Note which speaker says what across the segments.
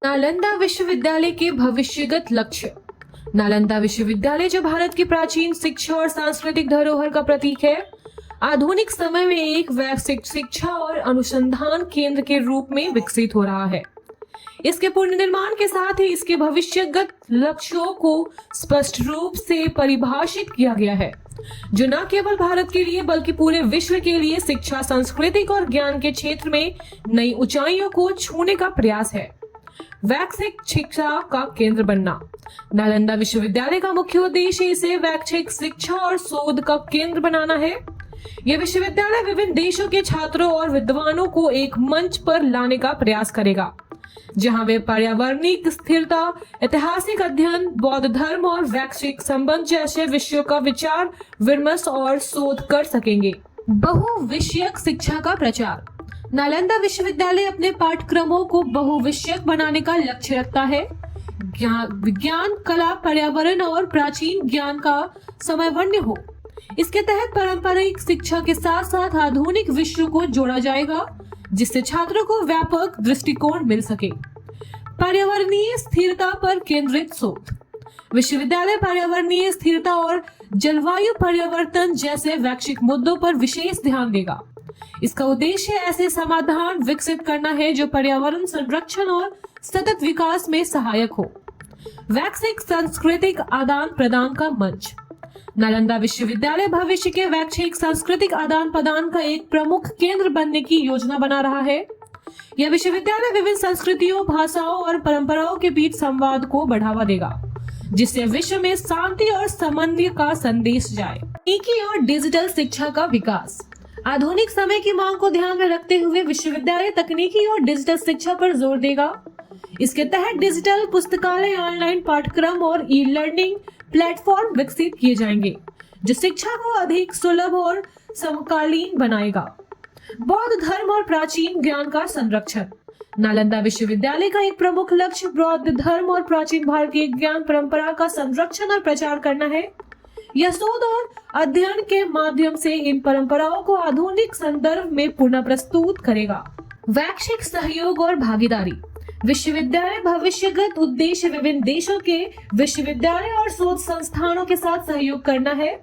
Speaker 1: नालंदा विश्वविद्यालय के भविष्यगत लक्ष्य। नालंदा विश्वविद्यालय जो भारत की प्राचीन शिक्षा और सांस्कृतिक धरोहर का प्रतीक है, आधुनिक समय में एक वैश्विक शिक्षा और अनुसंधान केंद्र के रूप में विकसित हो रहा है। इसके पुनर्निर्माण के साथ ही इसके भविष्यगत लक्ष्यों को स्पष्ट रूप से परिभाषित किया गया है, जो न केवल भारत के लिए बल्कि पूरे विश्व के लिए शिक्षा, सांस्कृतिक और ज्ञान के क्षेत्र में नई ऊंचाइयों को छूने का प्रयास है। वैश्विक शिक्षा का केंद्र बनना। नालंदा विश्वविद्यालय का मुख्य उद्देश्य इसे वैश्विक शिक्षा और शोध का केंद्र बनाना है। यह विश्वविद्यालय विभिन्न देशों के छात्रों और विद्वानों को एक मंच पर लाने का प्रयास करेगा, जहां वे पर्यावरणिक स्थिरता, ऐतिहासिक अध्ययन, बौद्ध धर्म और वैश्विक संबंध जैसे विषयों का विचार विमर्श और शोध कर सकेंगे। बहुविषयक शिक्षा का प्रचार। नालंदा विश्वविद्यालय अपने पाठ्यक्रमों को बहुविषयक बनाने का लक्ष्य रखता है। विज्ञान, कला, पर्यावरण और प्राचीन ज्ञान का समन्वय हो। इसके तहत पारंपरिक शिक्षा के साथ साथ आधुनिक विषयों को जोड़ा जाएगा, जिससे छात्रों को व्यापक दृष्टिकोण मिल सके। पर्यावरणीय स्थिरता पर केंद्रित शोध। विश्वविद्यालय पर्यावरणीय स्थिरता और जलवायु परिवर्तन जैसे वैश्विक मुद्दों पर विशेष ध्यान देगा। इसका उद्देश्य ऐसे समाधान विकसित करना है जो पर्यावरण संरक्षण और सतत विकास में सहायक हो। वैश्विक सांस्कृतिक आदान प्रदान का मंच। नालंदा विश्वविद्यालय भविष्य के वैश्विक सांस्कृतिक आदान प्रदान का एक प्रमुख केंद्र बनने की योजना बना रहा है। यह विश्वविद्यालय विभिन्न संस्कृतियों, भाषाओं और परंपराओं के बीच संवाद को बढ़ावा देगा, जिससे विश्व में शांति और समन्वय का संदेश जाए। तकनीकी और डिजिटल शिक्षा का विकास। आधुनिक समय की मांग को ध्यान में रखते हुए विश्वविद्यालय तकनीकी और डिजिटल शिक्षा पर जोर देगा। इसके तहत डिजिटल पुस्तकालय, ऑनलाइन पाठ्यक्रम और ई लर्निंग प्लेटफॉर्म विकसित किए जाएंगे, जो शिक्षा को अधिक सुलभ और समकालीन बनाएगा। बौद्ध धर्म और प्राचीन ज्ञान का संरक्षण। नालंदा विश्वविद्यालय का एक प्रमुख लक्ष्य बौद्ध धर्म और प्राचीन भारतीय ज्ञान परंपरा का संरक्षण और प्रचार करना है। यह शोध और अध्ययन के माध्यम से इन परंपराओं को आधुनिक संदर्भ में पुनः प्रस्तुत करेगा। वैश्विक सहयोग और भागीदारी। विश्वविद्यालय भविष्यगत उद्देश्य विभिन्न देशों के विश्वविद्यालय और शोध संस्थानों के साथ सहयोग करना है।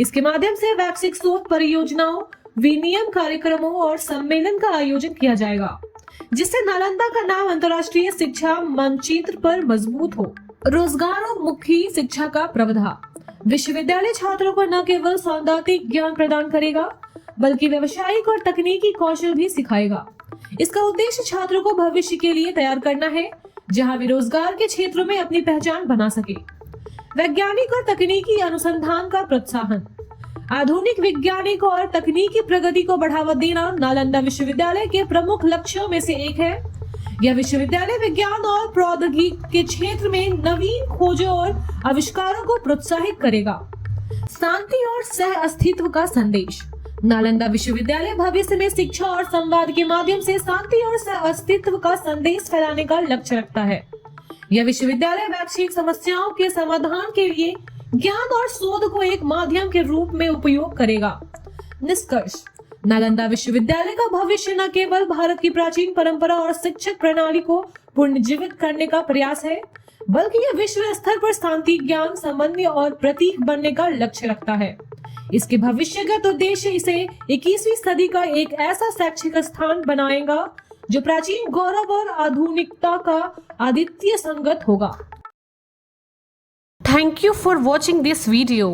Speaker 1: इसके माध्यम से वैश्विक शोध परियोजनाओं, विनिमय कार्यक्रमों और सम्मेलन का आयोजन किया जाएगा, जिससे नालंदा का नाम अंतर्राष्ट्रीय शिक्षा मानचित्र पर मजबूत हो। रोजगारोन्मुखी शिक्षा का प्रावधान। विश्वविद्यालय छात्रों को न केवल सैद्धांतिक ज्ञान प्रदान करेगा, बल्कि व्यावसायिक और तकनीकी कौशल भी सिखाएगा। इसका उद्देश्य छात्रों को भविष्य के लिए तैयार करना है, जहां वे रोजगार के क्षेत्रों में अपनी पहचान बना सके। वैज्ञानिक और तकनीकी अनुसंधान का प्रोत्साहन। आधुनिक वैज्ञानिक और तकनीकी प्रगति को बढ़ावा देना नालंदा विश्वविद्यालय के प्रमुख लक्ष्यों में से एक है। यह विश्वविद्यालय विज्ञान और प्रौद्योगिकी के क्षेत्र में नवीन खोजों और आविष्कारों को प्रोत्साहित करेगा। शांति और सह अस्तित्व का संदेश। नालंदा विश्वविद्यालय भविष्य में शिक्षा और संवाद के माध्यम से शांति और सह अस्तित्व का संदेश फैलाने का लक्ष्य रखता है। यह विश्वविद्यालय वैश्विक समस्याओं के समाधान के लिए ज्ञान और शोध को एक माध्यम के रूप में उपयोग करेगा। निष्कर्ष। नालंदा विश्वविद्यालय का भविष्य न केवल भारत की प्राचीन परंपरा और शिक्षक प्रणाली को पुनर्जीवित करने का प्रयास है, बल्कि यह विश्व स्तर पर शांति, ज्ञान, समन्वय और प्रतीक बनने का लक्ष्य रखता है। इसके भविष्यगत उद्देश्य इसे 21वीं सदी का एक ऐसा शैक्षिक स्थान बनाएगा जो प्राचीन गौरव और आधुनिकता का अद्वितीय संगत होगा। Thank you for watching this video.